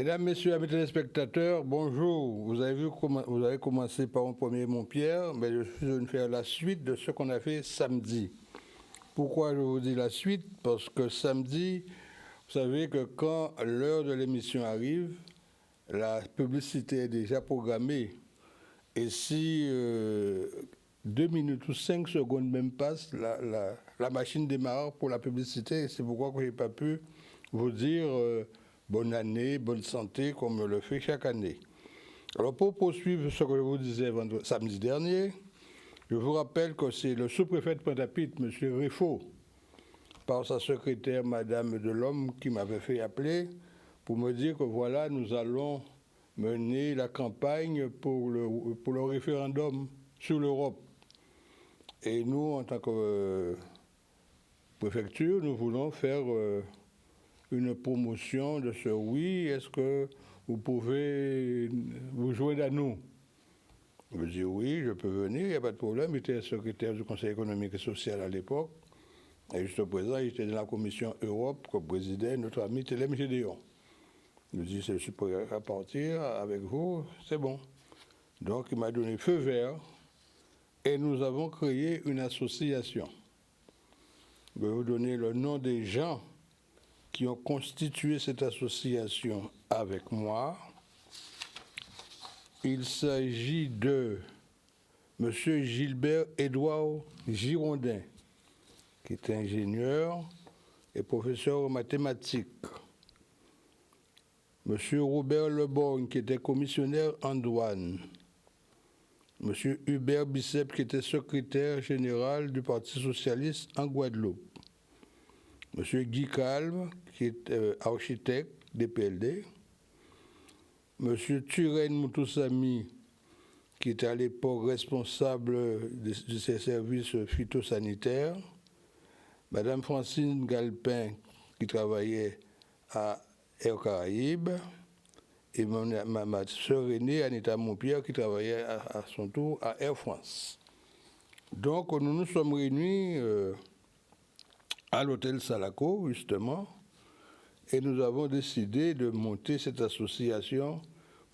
Mesdames, Messieurs, amis téléspectateurs, bonjour. Vous avez commencé par un premier Montpierre, mais je suis venu faire la suite de ce qu'on a fait samedi. Pourquoi je vous dis la suite? Parce que samedi, vous savez que quand l'heure de l'émission arrive, la publicité est déjà programmée. Et si 2 minutes ou 5 secondes même passent, la machine démarre pour la publicité. C'est pourquoi je n'ai pas pu vous dire bonne année, bonne santé, comme je le fais chaque année. Alors pour poursuivre ce que je vous disais samedi dernier, je vous rappelle que c'est le sous-préfet de Pointe-à-Pitre, M. Riffaut, par sa secrétaire, Madame Delhomme, qui m'avait fait appeler pour me dire que voilà, nous allons mener la campagne pour le référendum sur l'Europe. Et nous, en tant que préfecture, nous voulons faire une promotion de ce oui. Est-ce que vous pouvez vous joindre à nous? Je dis oui, je peux venir, il n'y a pas de problème. J'étais secrétaire du Conseil économique et social à l'époque. Et jusqu'à présent, j'étais dans la commission Europe que présidait notre ami Télème Gédéon. Il me dit, je suis prêt à partir avec vous, c'est bon. Donc, il m'a donné feu vert et nous avons créé une association. Je vais vous donner le nom des gens qui ont constitué cette association avec moi. Il s'agit de M. Gilbert Édouard Girondin, qui est ingénieur et professeur en mathématiques. M. Robert Leborgne, qui était commissionnaire en douane. M. Hubert Bicep, qui était secrétaire général du Parti socialiste en Guadeloupe. M. Guy Calme, qui est architecte des PLD. M. Turen Moutoussami, qui était à l'époque responsable de ses services phytosanitaires. Mme Francine Galpin, qui travaillait à Air Caraïbes. Et ma sœur aînée, Anita Montpierre, qui travaillait à son tour à Air France. Donc, nous nous sommes réunis à l'hôtel Salaco, justement, et nous avons décidé de monter cette association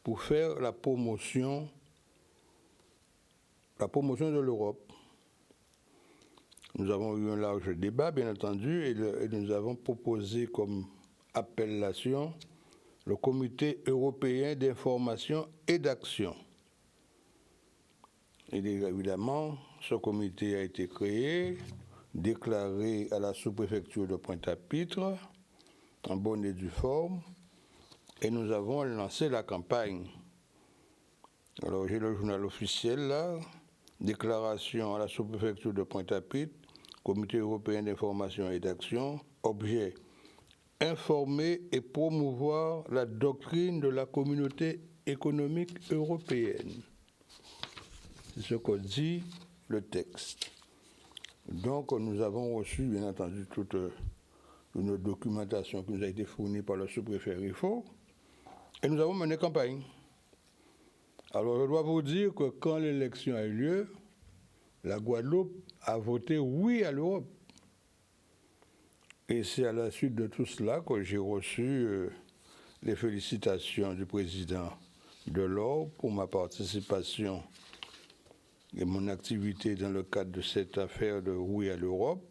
pour faire la promotion de l'Europe. Nous avons eu un large débat, bien entendu, et nous avons proposé comme appellation le Comité européen d'information et d'action. Et évidemment, ce comité a été créé, déclaré à la sous-préfecture de Pointe-à-Pitre, en bonne et due forme, et nous avons lancé la campagne. Alors j'ai le journal officiel là, déclaration à la sous-préfecture de Pointe-à-Pitre, Comité européen d'information et d'action, objet informer et promouvoir la doctrine de la communauté économique européenne. C'est ce que dit le texte. Donc nous avons reçu, bien entendu, toute une documentation qui nous a été fournie par le sous-préfet Riffaut, et nous avons mené campagne. Alors je dois vous dire que quand l'élection a eu lieu, la Guadeloupe a voté oui à l'Europe. Et c'est à la suite de tout cela que j'ai reçu les félicitations du président Delors pour ma participation et mon activité dans le cadre de cette affaire de oui à l'Europe.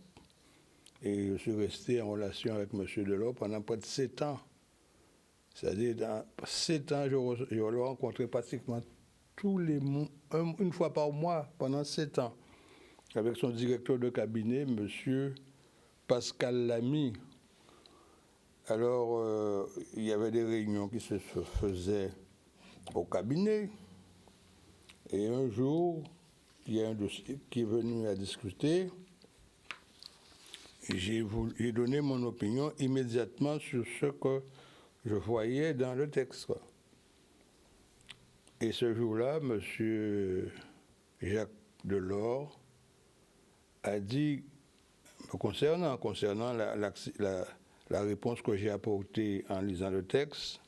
Et je suis resté en relation avec M. Delors pendant près de 7 ans. C'est-à-dire, dans 7 ans, je l'ai rencontré pratiquement tous les mois, une fois par mois, pendant 7 ans, avec son directeur de cabinet, M. Pascal Lamy. Alors, il y avait des réunions qui se faisaient au cabinet. Et un jour, il y a un dossier qui est venu à discuter. J'ai donné mon opinion immédiatement sur ce que je voyais dans le texte. Et ce jour-là, M. Jacques Delors a dit, concernant la réponse que j'ai apportée en lisant le texte,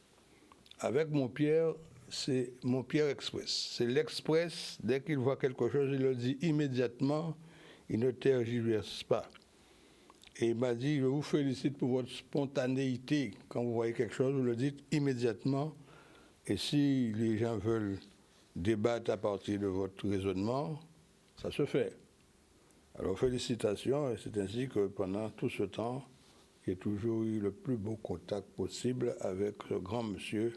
avec Montpierre, c'est Montpierre Express. C'est l'Express, dès qu'il voit quelque chose, il le dit immédiatement, il ne tergiverse pas. Et il m'a dit, je vous félicite pour votre spontanéité. Quand vous voyez quelque chose, vous le dites immédiatement. Et si les gens veulent débattre à partir de votre raisonnement, ça se fait. Alors félicitations, et c'est ainsi que pendant tout ce temps, j'ai toujours eu le plus beau contact possible avec ce grand monsieur.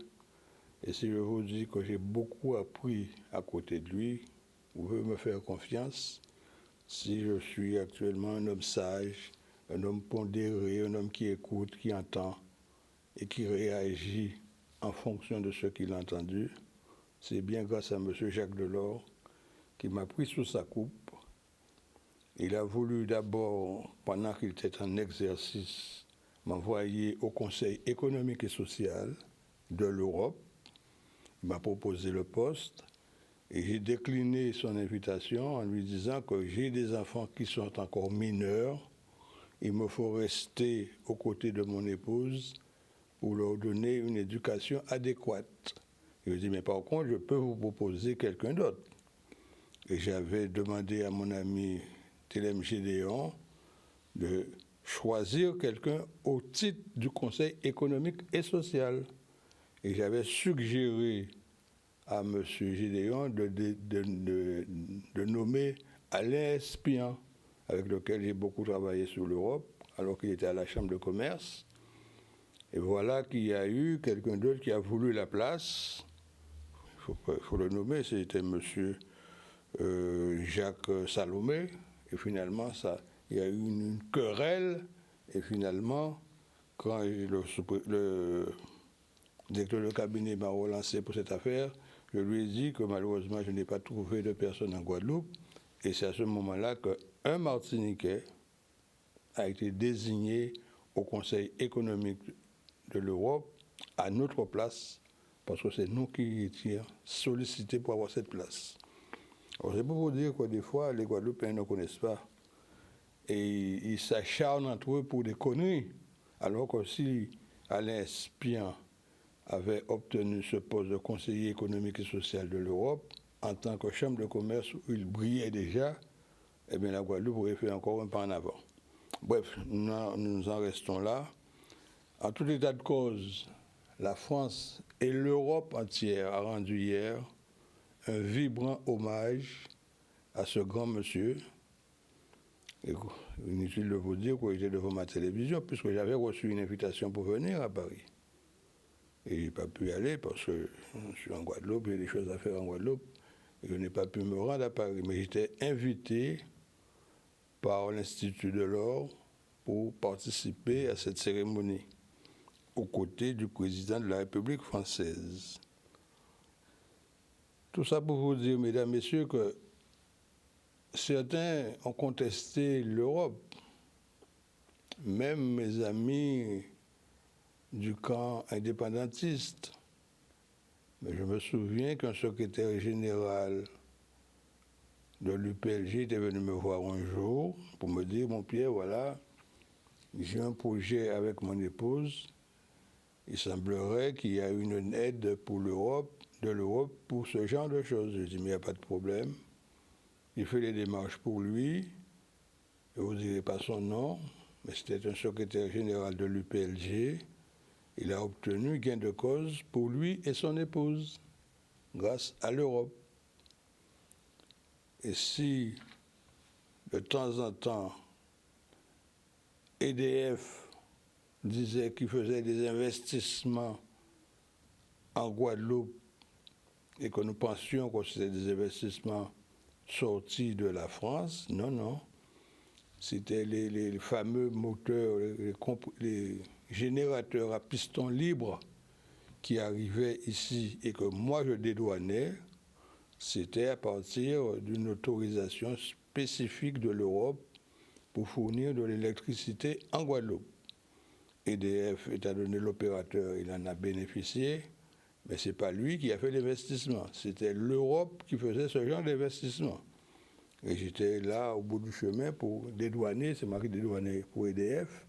Et si je vous dis que j'ai beaucoup appris à côté de lui, vous pouvez me faire confiance. Si je suis actuellement un homme sage, un homme pondéré, un homme qui écoute, qui entend et qui réagit en fonction de ce qu'il a entendu, c'est bien grâce à M. Jacques Delors qui m'a pris sous sa coupe. Il a voulu d'abord, pendant qu'il était en exercice, m'envoyer au Conseil économique et social de l'Europe. Il m'a proposé le poste et j'ai décliné son invitation en lui disant que j'ai des enfants qui sont encore mineurs. Il me faut rester aux côtés de mon épouse pour leur donner une éducation adéquate. Il me dit, mais par contre, je peux vous proposer quelqu'un d'autre. Et j'avais demandé à mon ami Télème Gédéon de choisir quelqu'un au titre du Conseil économique et social. Et j'avais suggéré à M. Gédéon de nommer Alain Espian, avec lequel j'ai beaucoup travaillé sur l'Europe, alors qu'il était à la Chambre de commerce. Et voilà qu'il y a eu quelqu'un d'autre qui a voulu la place. Il faut le nommer, c'était M. Jacques Salomé. Et finalement, il y a eu une querelle. Et finalement, quand le directeur de cabinet m'a relancé pour cette affaire, je lui ai dit que malheureusement, je n'ai pas trouvé de personne en Guadeloupe. Et c'est à ce moment-là qu'un Martiniquais a été désigné au Conseil économique de l'Europe à notre place, parce que c'est nous qui étions sollicités pour avoir cette place. Alors, c'est pour vous dire que des fois, les Guadeloupéens ne connaissent pas. Et ils s'acharnent entre eux pour des conneries. Alors que si Alain Espian avait obtenu ce poste de conseiller économique et social de l'Europe, en tant que chambre de commerce où il brillait déjà, eh bien la Guadeloupe aurait fait encore un pas en avant. Bref, nous en restons là. En tout état de cause, la France et l'Europe entière a rendu hier un vibrant hommage à ce grand monsieur. Et inutile de vous dire que j'étais devant ma télévision, puisque j'avais reçu une invitation pour venir à Paris. Et je n'ai pas pu y aller parce que je suis en Guadeloupe, il y a des choses à faire en Guadeloupe, et je n'ai pas pu me rendre à Paris. Mais j'étais invité par l'Institut de l'Or pour participer à cette cérémonie, aux côtés du président de la République française. Tout ça pour vous dire, mesdames, messieurs, que certains ont contesté l'Europe. Même mes amis du camp indépendantiste. Mais je me souviens qu'un secrétaire général de l'UPLG était venu me voir un jour pour me dire, mon Pierre, voilà, j'ai un projet avec mon épouse. Il semblerait qu'il y a une aide pour de l'Europe pour ce genre de choses. Je dis, mais il n'y a pas de problème. Il fait les démarches pour lui. Je ne vous dirai pas son nom, mais c'était un secrétaire général de l'UPLG. Il a obtenu gain de cause pour lui et son épouse, grâce à l'Europe. Et si, de temps en temps, EDF disait qu'il faisait des investissements en Guadeloupe et que nous pensions que c'était des investissements sortis de la France, non, non. C'était les fameux moteurs, les générateurs à piston libre qui arrivaient ici et que moi je dédouanais. C'était à partir d'une autorisation spécifique de l'Europe pour fournir de l'électricité en Guadeloupe. EDF, étant donné l'opérateur, il en a bénéficié, mais ce n'est pas lui qui a fait l'investissement. C'était l'Europe qui faisait ce genre d'investissement. Et j'étais là au bout du chemin pour dédouaner, c'est moi qui dédouanais pour EDF.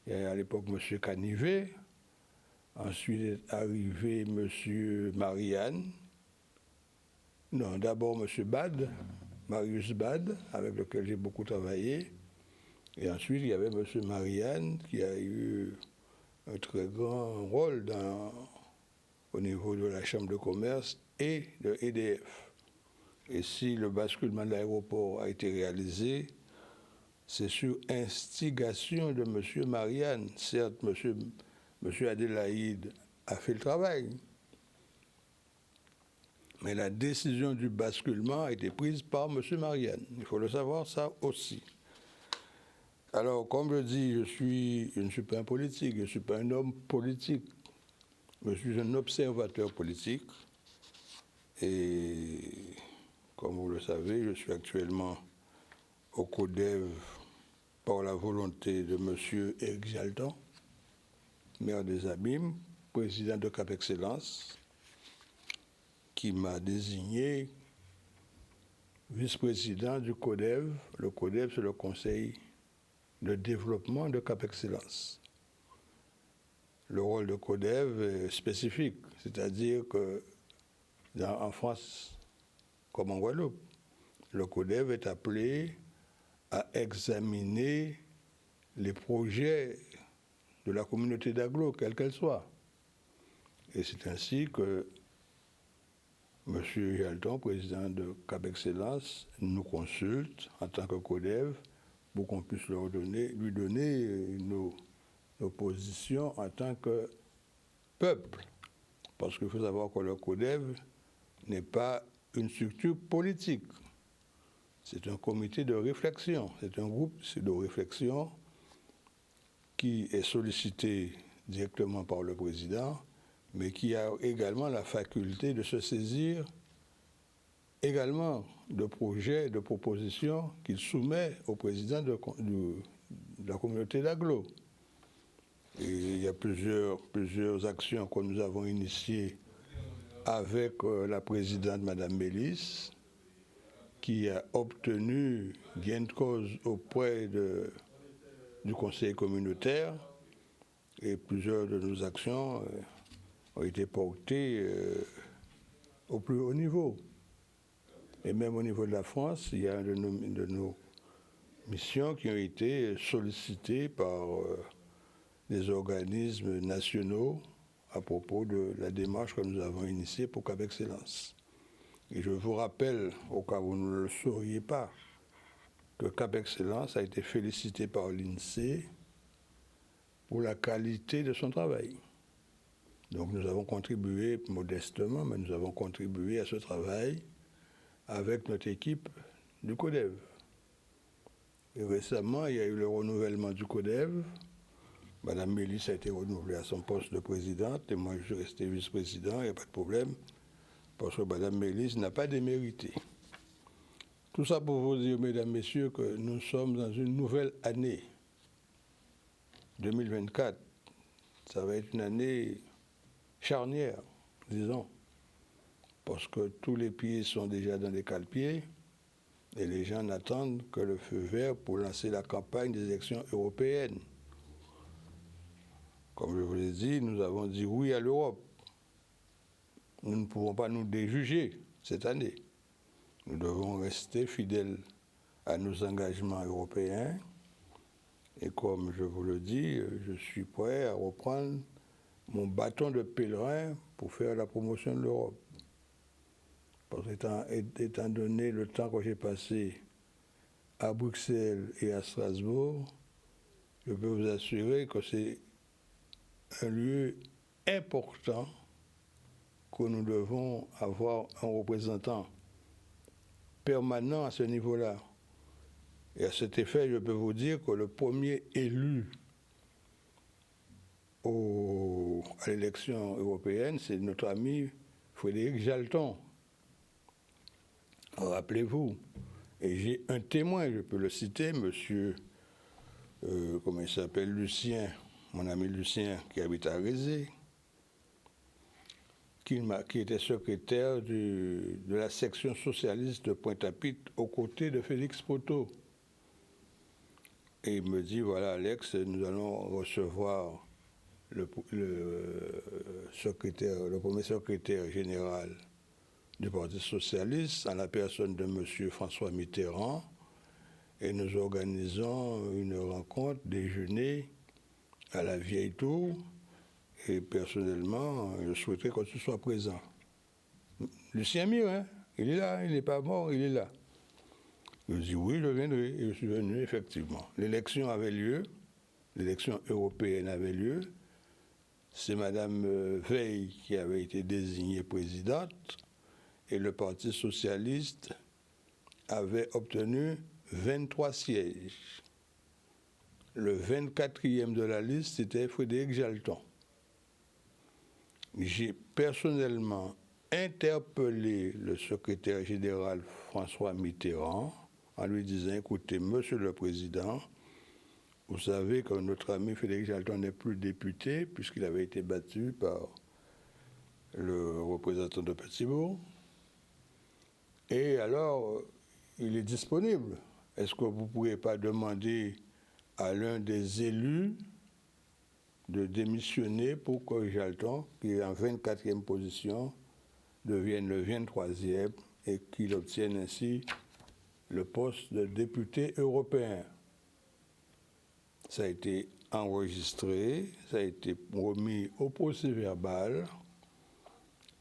Il y a à l'époque M. Canivet, ensuite est arrivé M. Marianne, non, d'abord M. Bad, Marius Bad, avec lequel j'ai beaucoup travaillé. Et ensuite, il y avait M. Marianne qui a eu un très grand rôle au niveau de la Chambre de commerce et de EDF. Et si le basculement de l'aéroport a été réalisé, c'est sur instigation de M. Marianne. Certes, M. Adélaïde a fait le travail, mais la décision du basculement a été prise par M. Marianne. Il faut le savoir, ça aussi. Alors, comme je dis, je ne suis pas un politique, je ne suis pas un homme politique. Je suis un observateur politique. Et comme vous le savez, je suis actuellement au CODEV par la volonté de M. Éric Jalton, maire des Abîmes, président de Cap Excellence, qui m'a désigné vice-président du CODEV. Le CODEV, c'est le Conseil de développement de Cap Excellence. Le rôle de CODEV est spécifique, c'est-à-dire que en France, comme en Guadeloupe, le CODEV est appelé à examiner les projets de la communauté d'agglo, quelle qu'elle soit. Et c'est ainsi que M. Jalton, président de Cap Excellence, nous consulte en tant que CODEV pour qu'on puisse lui donner nos positions en tant que peuple. Parce qu'il faut savoir que le CODEV n'est pas une structure politique. C'est un comité de réflexion, c'est un groupe de réflexion qui est sollicité directement par le président, mais qui a également la faculté de se saisir également de projets, de propositions qu'il soumet au président de la communauté d'agglo. Et il y a plusieurs actions que nous avons initiées avec la présidente Mme Mélis, qui a obtenu gain de cause auprès du conseil communautaire, et plusieurs de nos actions ont été portées au plus haut niveau. Et même au niveau de la France, il y a une de nos missions qui ont été sollicitées par des organismes nationaux à propos de la démarche que nous avons initiée pour Cap Excellence. Et je vous rappelle, au cas où vous ne le sauriez pas, que Cap Excellence a été félicité par l'INSEE pour la qualité de son travail. Donc nous avons contribué modestement, mais nous avons contribué à ce travail avec notre équipe du CODEV. Et récemment, il y a eu le renouvellement du CODEV. Mme Mélis a été renouvelée à son poste de présidente et moi je suis resté vice-président, il n'y a pas de problème, parce que Mme Mélis n'a pas démérité. Tout ça pour vous dire, mesdames, messieurs, que nous sommes dans une nouvelle année, 2024. Ça va être une année charnière, disons, parce que tous les pieds sont déjà dans les cale-pieds et les gens n'attendent que le feu vert pour lancer la campagne des élections européennes. Comme je vous l'ai dit, nous avons dit oui à l'Europe. Nous ne pouvons pas nous déjuger cette année. Nous devons rester fidèles à nos engagements européens. Et comme je vous le dis, je suis prêt à reprendre mon bâton de pèlerin pour faire la promotion de l'Europe. Parce qu'étant donné le temps que j'ai passé à Bruxelles et à Strasbourg, je peux vous assurer que c'est un lieu important que nous devons avoir un représentant permanent à ce niveau-là. Et à cet effet, je peux vous dire que le premier élu à l'élection européenne, c'est notre ami Frédéric Jalton. Rappelez-vous. Et j'ai un témoin, je peux le citer, monsieur, comment il s'appelle, Lucien, mon ami Lucien, qui habite à Rézé, qui était secrétaire de la section socialiste de Pointe-à-Pitre aux côtés de Félix Proto. Et il me dit, voilà Alex, nous allons recevoir le premier secrétaire général du Parti socialiste en la personne de M. François Mitterrand et nous organisons une rencontre, déjeuner à la Vieille Tour, et personnellement, je souhaiterais que tu sois présent. Lucien Mire, hein, il est là, il n'est pas mort, il est là. Je dis oui, je viendrai, et je suis venu, effectivement. L'élection avait lieu, l'élection européenne avait lieu. C'est Madame Veil qui avait été désignée présidente, et le Parti socialiste avait obtenu 23 sièges. Le 24e de la liste, c'était Frédéric Jalton. J'ai personnellement interpellé le secrétaire général François Mitterrand en lui disant, écoutez, Monsieur le Président, vous savez que notre ami Frédéric Jalton n'est plus député puisqu'il avait été battu par le représentant de Petit-Bourg. Et alors, il est disponible. Est-ce que vous ne pourriez pas demander à l'un des élus de démissionner pour que Jalton, qui est en 24e position, devienne le 23e et qu'il obtienne ainsi le poste de député européen? Ça a été enregistré, ça a été remis au procès-verbal,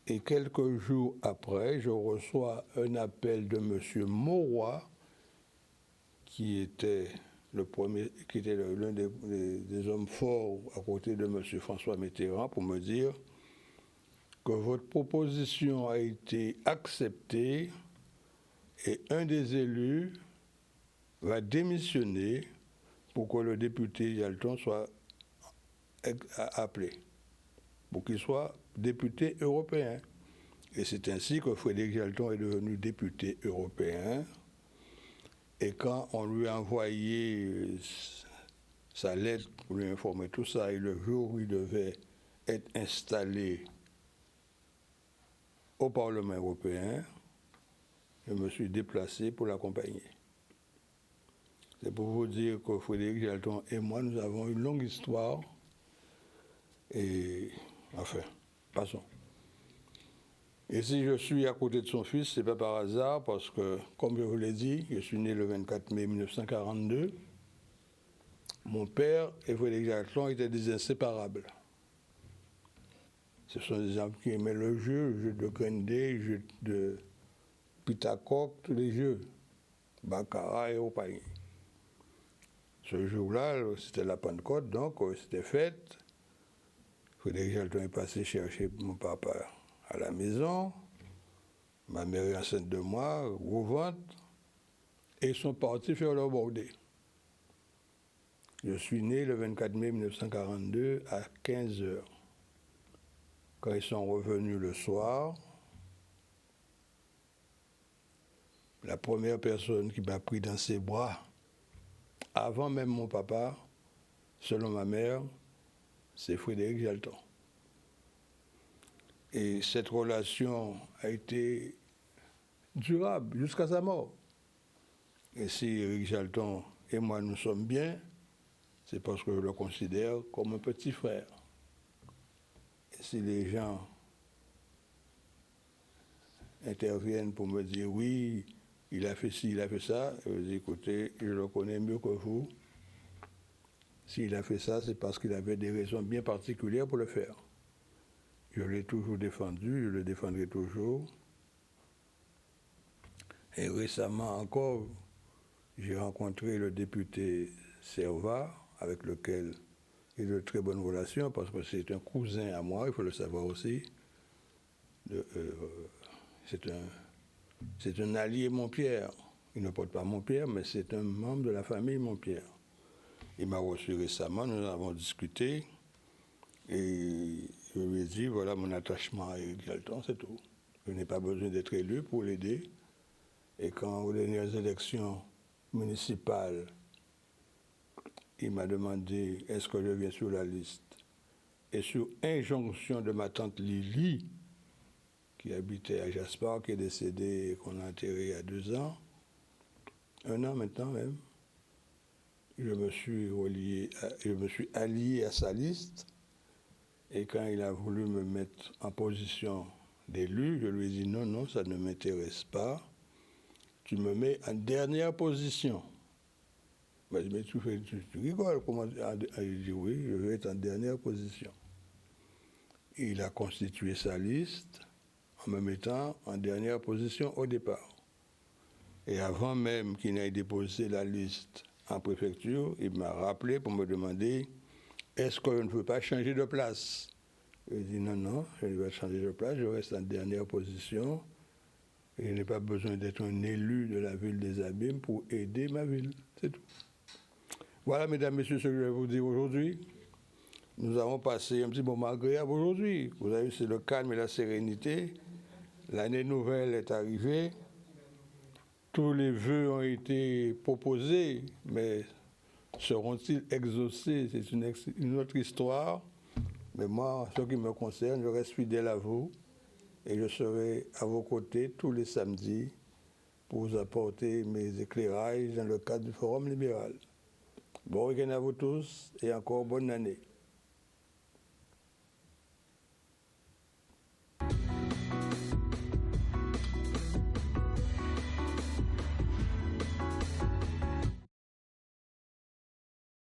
et quelques jours après, je reçois un appel de M. Mauroy, qui était l'un des hommes forts à côté de M. François Mitterrand, pour me dire que votre proposition a été acceptée et un des élus va démissionner pour que le député Jalton soit appelé, pour qu'il soit député européen. Et c'est ainsi que Frédéric Jalton est devenu député européen. Et quand on lui a envoyé sa lettre pour lui informer tout ça, et le jour où il devait être installé au Parlement européen, je me suis déplacé pour l'accompagner. C'est pour vous dire que Frédéric Jalton et moi, nous avons une longue histoire. Et enfin, passons. Et si je suis à côté de son fils, ce n'est pas par hasard, parce que, comme je vous l'ai dit, je suis né le 24 mai 1942. Mon père et Frédéric Jalton étaient des inséparables. Ce sont des gens qui aimaient le jeu de Grendé, le jeu de Pitacoque, tous les jeux, Baccarat et compagnie. Ce jour-là, c'était la Pentecôte, donc c'était fête. Frédéric Jalton est passé chercher mon papa à la maison. Ma mère est enceinte de moi, gros ventre, et ils sont partis faire leur bordée. Je suis né le 24 mai 1942 à 15h. Quand ils sont revenus le soir, la première personne qui m'a pris dans ses bras, avant même mon papa, selon ma mère, c'est Frédéric Jalton. Et cette relation a été durable jusqu'à sa mort. Et si Éric Jalton et moi nous sommes bien, c'est parce que je le considère comme un petit frère. Et si les gens interviennent pour me dire oui, il a fait ci, il a fait ça, je dis écoutez, je le connais mieux que vous. S'il a fait ça, c'est parce qu'il avait des raisons bien particulières pour le faire. Je l'ai toujours défendu, je le défendrai toujours. Et récemment encore, j'ai rencontré le député Servat, avec lequel j'ai de très bonnes relations, parce que c'est un cousin à moi, il faut le savoir aussi. C'est un allié Montpierre. Il ne porte pas Montpierre, mais c'est un membre de la famille Montpierre. Il m'a reçu récemment, nous avons discuté, et je lui ai dit, voilà mon attachement à Éric Jalton, c'est tout. Je n'ai pas besoin d'être élu pour l'aider. Et quand aux dernières élections municipales, il m'a demandé est-ce que je viens sur la liste. Et sur injonction de ma tante Lily, qui habitait à Jaspar, qui est décédée et qu'on a enterrée il y a 2 ans, 1 an maintenant même, je me suis allié à sa liste. Et quand il a voulu me mettre en position d'élu, je lui ai dit non, ça ne m'intéresse pas. Tu me mets en dernière position. Ben, je dis, mais tu rigoles, comment? Il dit oui, je vais être en dernière position. Il a constitué sa liste en me mettant en dernière position au départ. Et avant même qu'il n'ait déposé la liste en préfecture, il m'a rappelé pour me demander est-ce que je ne peux pas changer de place. Je dit non, non, je ne vais pas changer de place, je reste en dernière position. Et je n'ai pas besoin d'être un élu de la ville des Abîmes pour aider ma ville. C'est tout. Voilà, mesdames, messieurs, ce que je vais vous dire aujourd'hui. Nous avons passé un petit moment agréable aujourd'hui. Vous avez vu, c'est le calme et la sérénité. L'année nouvelle est arrivée. Tous les vœux ont été proposés, mais seront-ils exaucés? C'est une autre histoire. Mais moi, en ce qui me concerne, je reste fidèle à vous et je serai à vos côtés tous les samedis pour vous apporter mes éclairages dans le cadre du Forum libéral. Bon week-end à vous tous et encore bonne année.